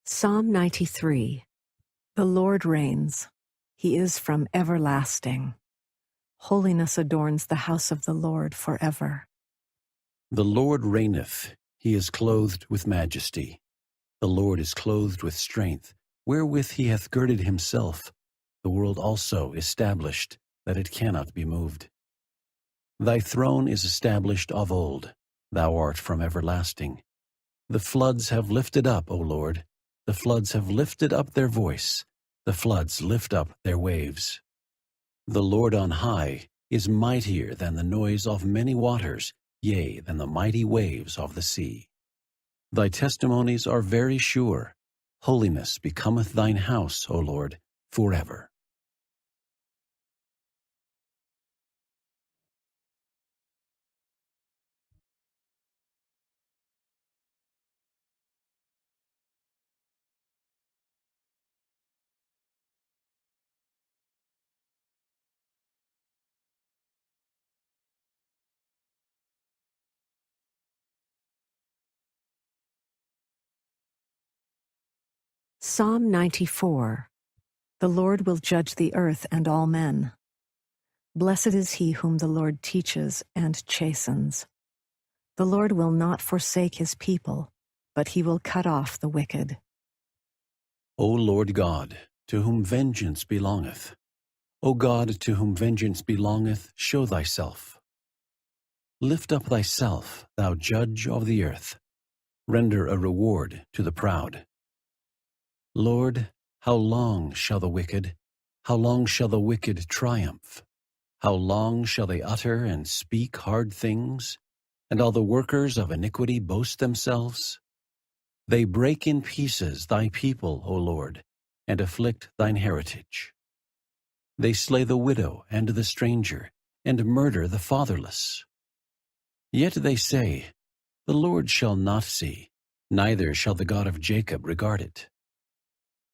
Psalm 93. The Lord reigns. He is from everlasting. Holiness adorns the house of the Lord forever. The Lord reigneth. He is clothed with majesty. The Lord is clothed with strength, wherewith he hath girded himself. The world also established, that it cannot be moved. Thy throne is established of old. Thou art from everlasting. The floods have lifted up, O Lord. The floods have lifted up their voice. The floods lift up their waves. The Lord on high is mightier than the noise of many waters, yea, than the mighty waves of the sea. Thy testimonies are very sure. Holiness becometh thine house, O Lord, forever. Psalm 94. The Lord will judge the earth and all men. Blessed is he whom the Lord teaches and chastens. The Lord will not forsake his people, but he will cut off the wicked. O Lord God, to whom vengeance belongeth, O God, to whom vengeance belongeth, show thyself. Lift up thyself, thou judge of the earth. Render a reward to the proud. Lord, how long shall the wicked triumph? How long shall they utter and speak hard things, and all the workers of iniquity boast themselves? They break in pieces thy people, O Lord, and afflict thine heritage. They slay the widow and the stranger, and murder the fatherless. Yet they say, the Lord shall not see, neither shall the God of Jacob regard it.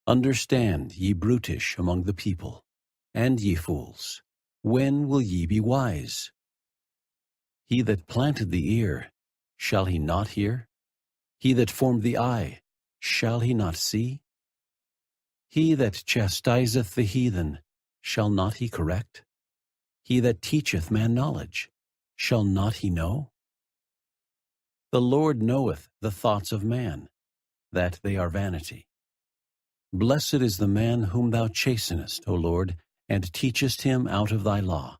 Understand, ye brutish among the people, and ye fools, when will ye be wise? He that planted the ear, shall he not hear? He that formed the eye, shall he not see? He that chastiseth the heathen, shall not he correct? He that teacheth man knowledge, shall not he know? The Lord knoweth the thoughts of man, that they are vanity. Blessed is the man whom thou chastenest, O Lord, and teachest him out of thy law,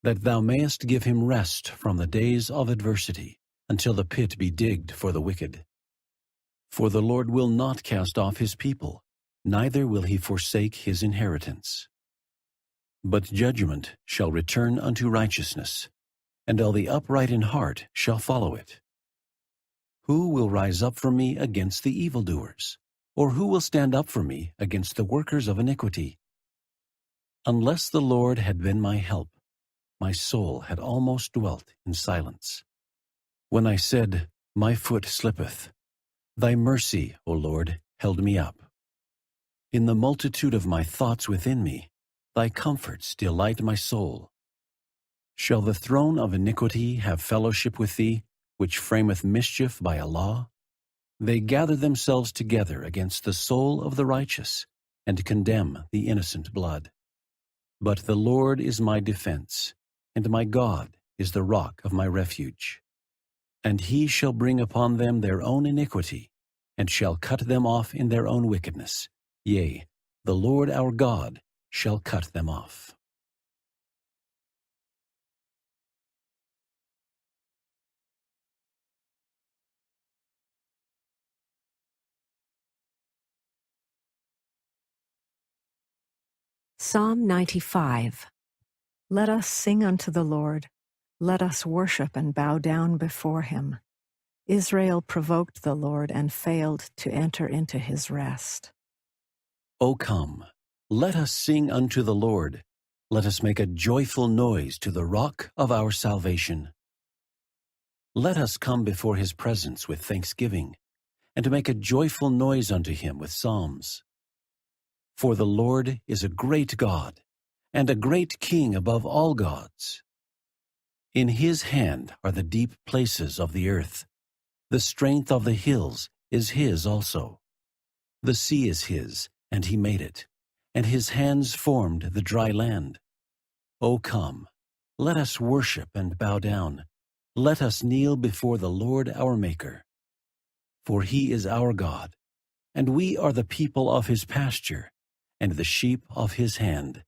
that thou mayest give him rest from the days of adversity, until the pit be digged for the wicked. For the Lord will not cast off his people, neither will he forsake his inheritance. But judgment shall return unto righteousness, and all the upright in heart shall follow it. Who will rise up for me against the evildoers? Or who will stand up for me against the workers of iniquity? Unless the Lord had been my help, my soul had almost dwelt in silence. When I said, my foot slippeth, thy mercy, O Lord, held me up. In the multitude of my thoughts within me, thy comforts delight my soul. Shall the throne of iniquity have fellowship with thee, which frameth mischief by a law? They gather themselves together against the soul of the righteous, and condemn the innocent blood. But the Lord is my defense, and my God is the rock of my refuge. And he shall bring upon them their own iniquity, and shall cut them off in their own wickedness. Yea, the Lord our God shall cut them off. Psalm 95. Let us sing unto the Lord. Let us worship and bow down before him. Israel provoked the Lord and failed to enter into his rest. O come, let us sing unto the Lord. Let us make a joyful noise to the rock of our salvation. Let us come before his presence with thanksgiving, and make a joyful noise unto him with psalms. For the Lord is a great God, and a great King above all gods. In his hand are the deep places of the earth. The strength of the hills is his also. The sea is his, and he made it, and his hands formed the dry land. O come, let us worship and bow down. Let us kneel before the Lord our Maker. For he is our God, and we are the people of his pasture, and the sheep of his hand.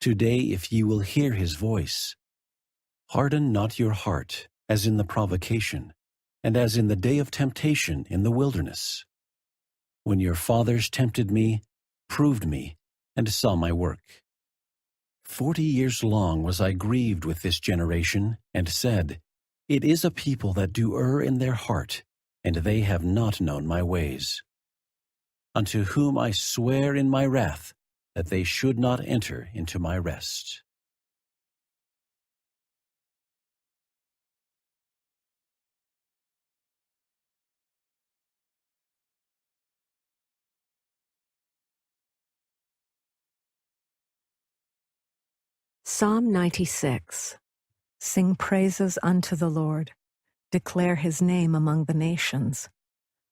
Today, if ye will hear his voice, harden not your heart, as in the provocation, and as in the day of temptation in the wilderness, when your fathers tempted me, proved me, and saw my work. 40 years long was I grieved with this generation, and said, It is a people that do err in their heart, and they have not known my ways. Unto whom I swear in my wrath, that they should not enter into my rest. Psalm 96. Sing praises unto the Lord. Declare his name among the nations.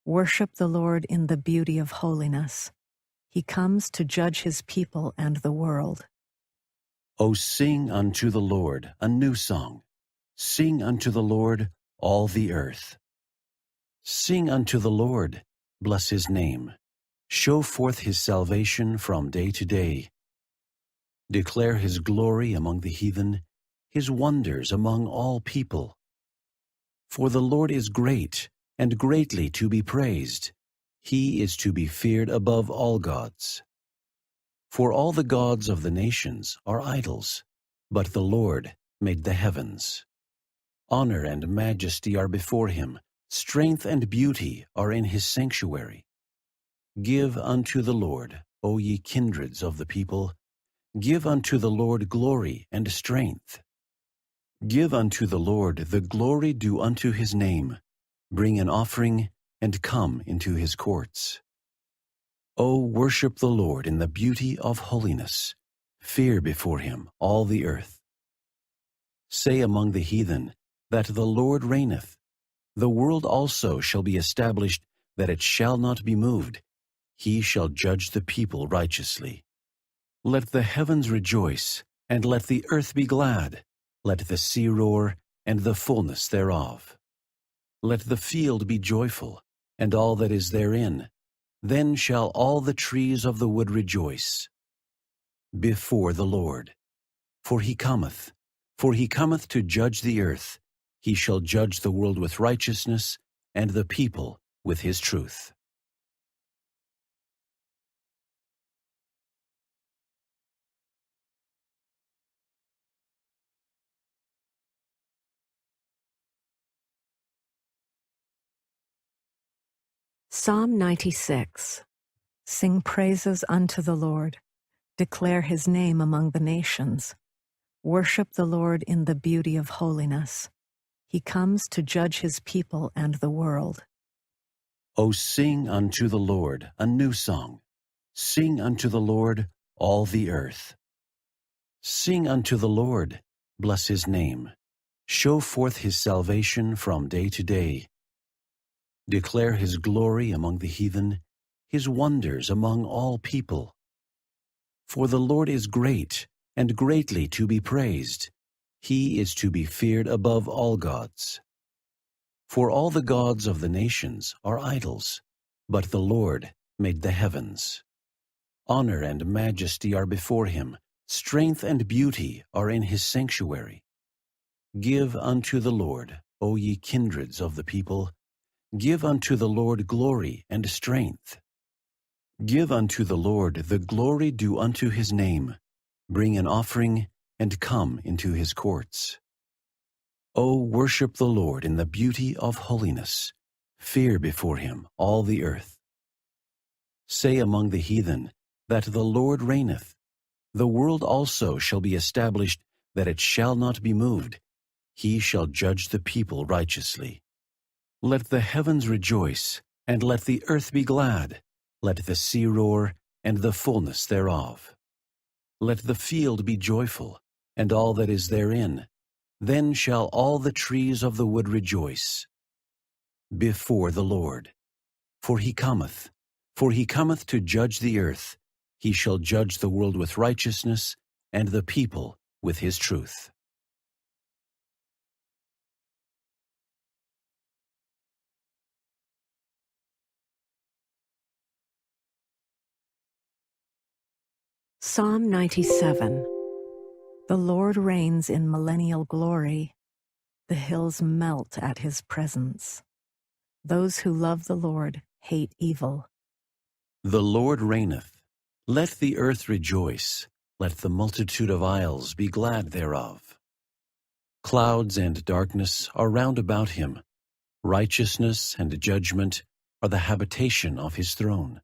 Worship the Lord in the beauty of holiness. He comes to judge his people and the world. O sing unto the Lord a new song. Sing unto the Lord, all the earth. Sing unto the Lord, bless his name. Show forth his salvation from day to day. Declare his glory among the heathen, his wonders among all people. For the Lord is great, and greatly to be praised. He is to be feared above all gods. For all the gods of the nations are idols, but the Lord made the heavens. Honor and majesty are before him, strength and beauty are in his sanctuary. Give unto the Lord, O ye kindreds of the people, give unto the Lord glory and strength. Give unto the Lord the glory due unto his name. Bring an offering, and come into his courts. O worship the Lord in the beauty of holiness. Fear before him all the earth. Say among the heathen, that the Lord reigneth. The world also shall be established, that it shall not be moved. He shall judge the people righteously. Let the heavens rejoice, and let the earth be glad. Let the sea roar, and the fullness thereof. Let the field be joyful, and all that is therein. Then shall all the trees of the wood rejoice before the Lord. For he cometh to judge the earth. He shall judge the world with righteousness, and the people with his truth. Psalm 96. Sing praises unto the Lord. Declare his name among the nations. Worship the Lord in the beauty of holiness. He comes to judge his people and the world. O sing unto the Lord a new song. Sing unto the Lord, all the earth. Sing unto the Lord, bless his name. Show forth his salvation from day to day. Declare his glory among the heathen, his wonders among all people. For the Lord is great, and greatly to be praised. He is to be feared above all gods. For all the gods of the nations are idols, but the Lord made the heavens. Honor and majesty are before him, strength and beauty are in his sanctuary. Give unto the Lord, O ye kindreds of the people, give unto the Lord glory and strength. Give unto the Lord the glory due unto his name. Bring an offering, and come into his courts. O worship the Lord in the beauty of holiness. Fear before him all the earth. Say among the heathen, that the Lord reigneth. The world also shall be established, that it shall not be moved. He shall judge the people righteously. Let the heavens rejoice, and let the earth be glad. Let the sea roar, and the fullness thereof. Let the field be joyful, and all that is therein. Then shall all the trees of the wood rejoice before the Lord. For he cometh For he cometh to judge the earth. He shall judge the world with righteousness, and the people with his truth. Psalm 97. The Lord reigns in millennial glory. The hills melt at his presence. Those who love the Lord hate evil. The Lord reigneth. Let the earth rejoice. Let the multitude of isles be glad thereof. Clouds and darkness are round about him. Righteousness and judgment are the habitation of his throne.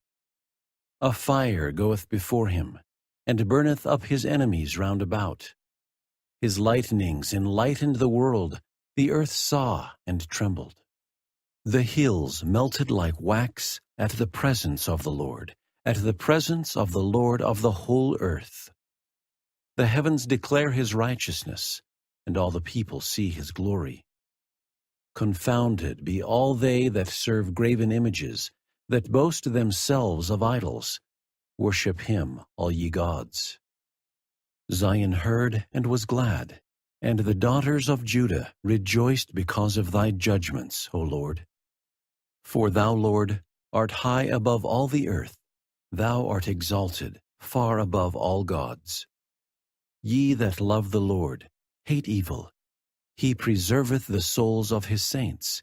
A fire goeth before him, and burneth up his enemies round about. His lightnings enlightened the world. The earth saw and trembled. The hills melted like wax at the presence of the Lord, at the presence of the Lord of the whole earth. The heavens declare his righteousness, and all the people see his glory. Confounded be all they that serve graven images, that boast themselves of idols. Worship him, all ye gods. Zion heard and was glad, and the daughters of Judah rejoiced because of thy judgments, O Lord. For thou, Lord, art high above all the earth. Thou art exalted far above all gods. Ye that love the Lord hate evil. He preserveth the souls of his saints.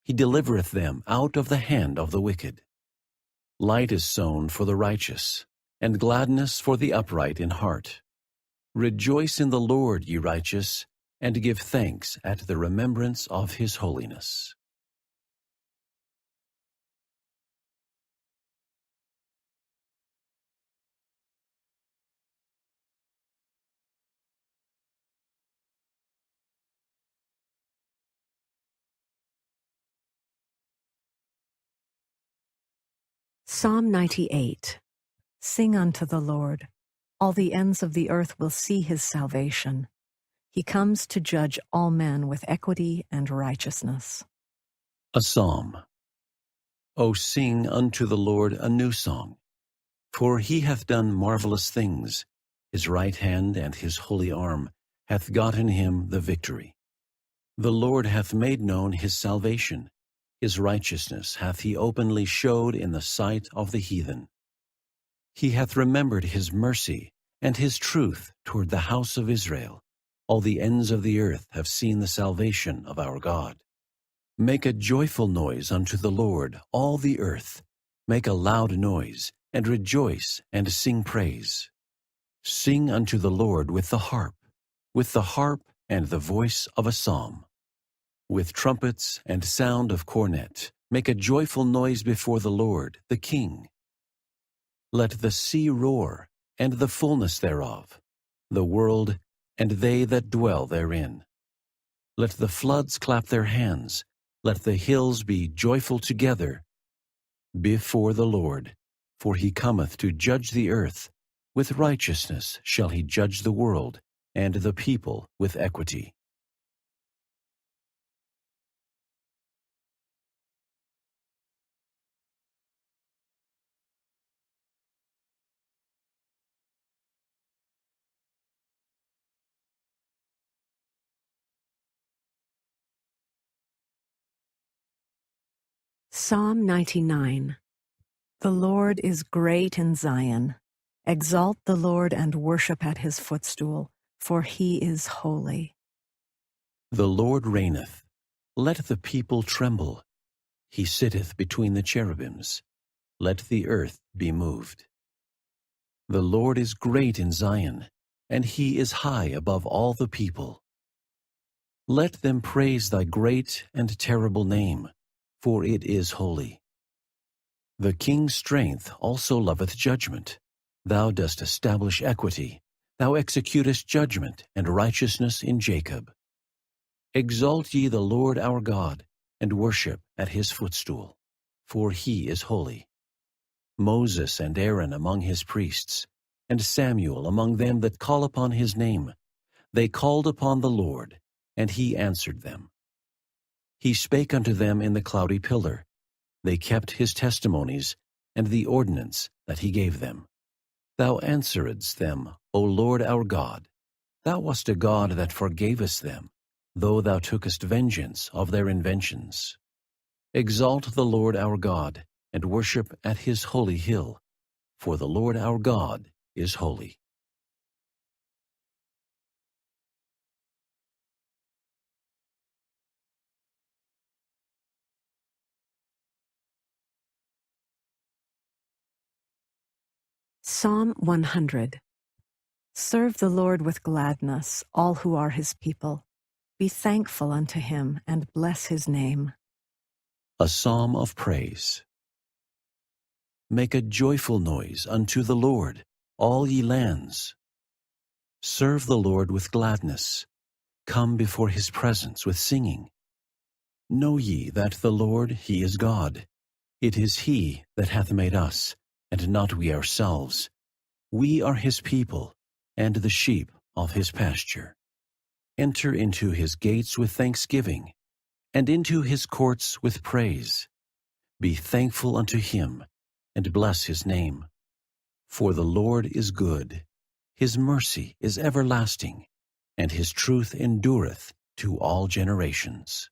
He delivereth them out of the hand of the wicked. Light is sown for the righteous, and gladness for the upright in heart. Rejoice in the Lord, ye righteous, and give thanks at the remembrance of his holiness. Psalm 98. Sing unto the Lord. All the ends of the earth will see his salvation. He comes to judge all men with equity and righteousness. A psalm. O sing unto the Lord a new song. For he hath done marvelous things. His right hand and his holy arm hath gotten him the victory. The Lord hath made known his salvation. His righteousness hath he openly showed in the sight of the heathen. He hath remembered his mercy and his truth toward the house of Israel. All the ends of the earth have seen the salvation of our God. Make a joyful noise unto the Lord, all the earth. Make a loud noise, and rejoice, and sing praise. Sing unto the Lord with the harp and the voice of a psalm. With trumpets and sound of cornet, make a joyful noise before the Lord, the King. Let the sea roar, and the fullness thereof, the world, and they that dwell therein. Let the floods clap their hands, let the hills be joyful together before the Lord, for he cometh to judge the earth. With righteousness shall he judge the world, and the people with equity. Psalm 99. The Lord is great in Zion. Exalt the Lord and worship at his footstool, for he is holy. The Lord reigneth. Let the people tremble. He sitteth between the cherubims. Let the earth be moved. The Lord is great in Zion, and he is high above all the people. Let them praise thy great and terrible name, for it is holy. The king's strength also loveth judgment. Thou dost establish equity. Thou executest judgment and righteousness in Jacob. Exalt ye the Lord our God, and worship at his footstool, for he is holy. Moses and Aaron among his priests, and Samuel among them that call upon his name. They called upon the Lord, and he answered them. He spake unto them in the cloudy pillar. They kept his testimonies, and the ordinance that he gave them. Thou answeredst them, O Lord our God. Thou wast a God that forgavest them, though thou tookest vengeance of their inventions. Exalt the Lord our God, and worship at his holy hill, for the Lord our God is holy. Psalm 100. Serve the Lord with gladness, all who are his people. Be thankful unto him, and bless his name. A psalm of praise. Make a joyful noise unto the Lord, all ye lands. Serve the Lord with gladness. Come before his presence with singing. Know ye that the Lord, he is God. It is he that hath made us, and not we ourselves. We are his people, and the sheep of his pasture. Enter into his gates with thanksgiving, and into his courts with praise. Be thankful unto him, and bless his name. For the Lord is good, his mercy is everlasting, and his truth endureth to all generations.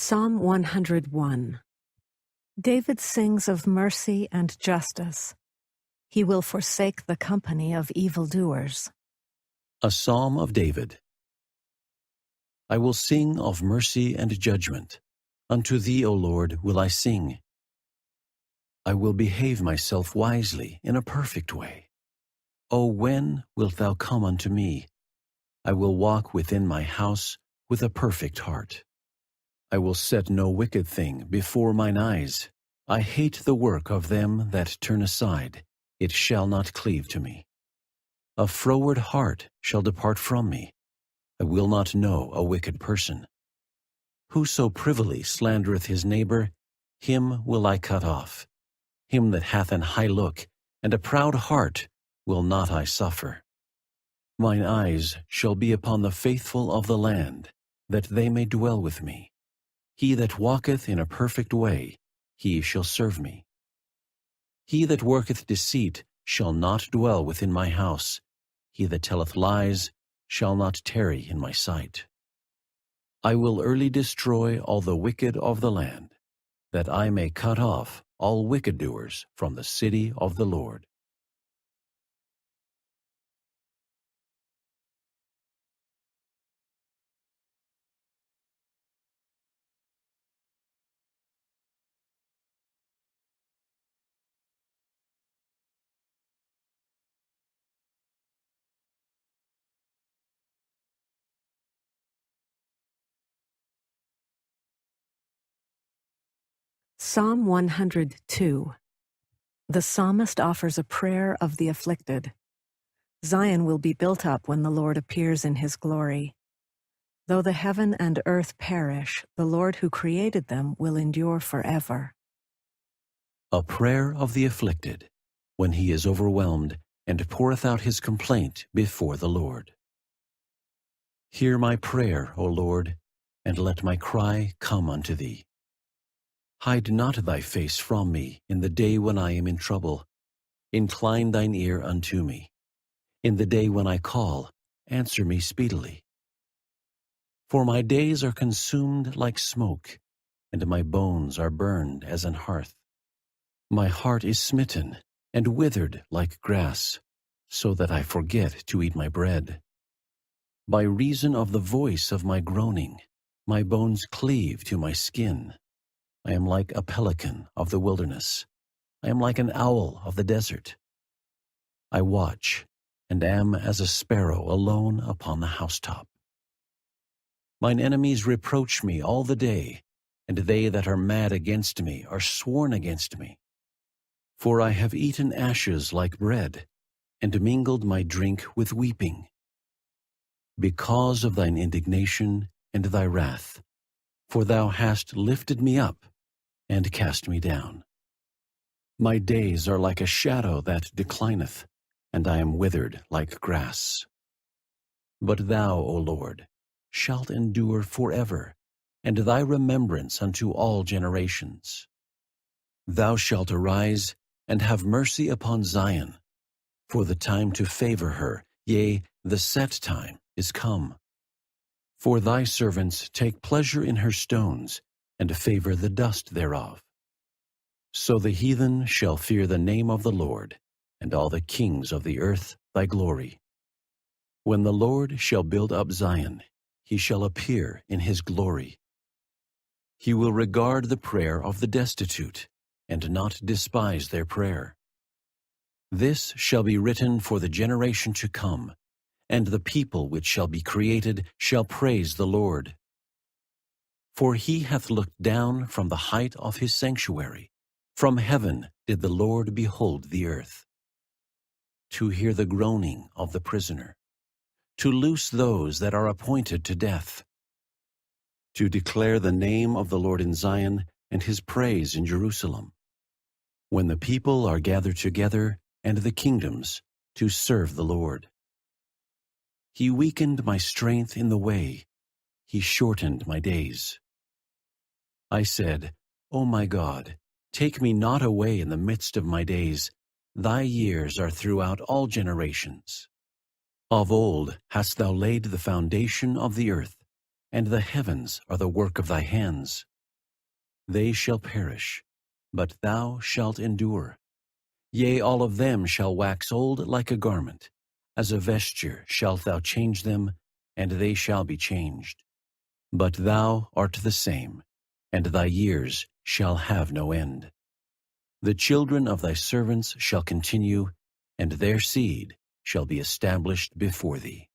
Psalm 101. David sings of mercy and justice. He will forsake the company of evildoers. A psalm of David. I will sing of mercy and judgment. Unto thee, O Lord, will I sing. I will behave myself wisely in a perfect way. O when wilt thou come unto me? I will walk within my house with a perfect heart. I will set no wicked thing before mine eyes. I hate the work of them that turn aside. It shall not cleave to me. A froward heart shall depart from me. I will not know a wicked person. Whoso privily slandereth his neighbor, him will I cut off. Him that hath an high look and a proud heart will not I suffer. Mine eyes shall be upon the faithful of the land, that they may dwell with me. He that walketh in a perfect way, he shall serve me. He that worketh deceit shall not dwell within my house. He that telleth lies shall not tarry in my sight. I will early destroy all the wicked of the land, that I may cut off all wicked doers from the city of the Lord. Psalm 102. The psalmist offers a prayer of the afflicted. Zion will be built up when the Lord appears in his glory. Though the heaven and earth perish, the Lord who created them will endure forever. A prayer of the afflicted, when he is overwhelmed, and poureth out his complaint before the Lord. Hear my prayer, O Lord, and let my cry come unto thee. Hide not thy face from me in the day when I am in trouble. Incline thine ear unto me. In the day when I call, answer me speedily. For my days are consumed like smoke, and my bones are burned as an hearth. My heart is smitten and withered like grass, so that I forget to eat my bread. By reason of the voice of my groaning, my bones cleave to my skin. I am like a pelican of the wilderness. I am like an owl of the desert. I watch, and am as a sparrow alone upon the housetop. Mine enemies reproach me all the day, and they that are mad against me are sworn against me. For I have eaten ashes like bread, and mingled my drink with weeping. Because of thine indignation and thy wrath, for thou hast lifted me up and cast me down. My days are like a shadow that declineth, and I am withered like grass. But thou, O Lord, shalt endure forever, and thy remembrance unto all generations. Thou shalt arise and have mercy upon Zion, for the time to favor her, yea, the set time is come. For thy servants take pleasure in her stones, and favor the dust thereof. So the heathen shall fear the name of the Lord, and all the kings of the earth thy glory. When the Lord shall build up Zion, he shall appear in his glory. He will regard the prayer of the destitute, and not despise their prayer. This shall be written for the generation to come, and the people which shall be created shall praise the Lord. For he hath looked down from the height of his sanctuary. From heaven did the Lord behold the earth, to hear the groaning of the prisoner, to loose those that are appointed to death, to declare the name of the Lord in Zion, and his praise in Jerusalem, when the people are gathered together, and the kingdoms, to serve the Lord. He weakened my strength in the way, he shortened my days. I said, O my God, take me not away in the midst of my days. Thy years are throughout all generations. Of old hast thou laid the foundation of the earth, and the heavens are the work of thy hands. They shall perish, but thou shalt endure. Yea, all of them shall wax old like a garment. As a vesture shalt thou change them, and they shall be changed. But thou art the same, and thy years shall have no end. The children of thy servants shall continue, and their seed shall be established before thee.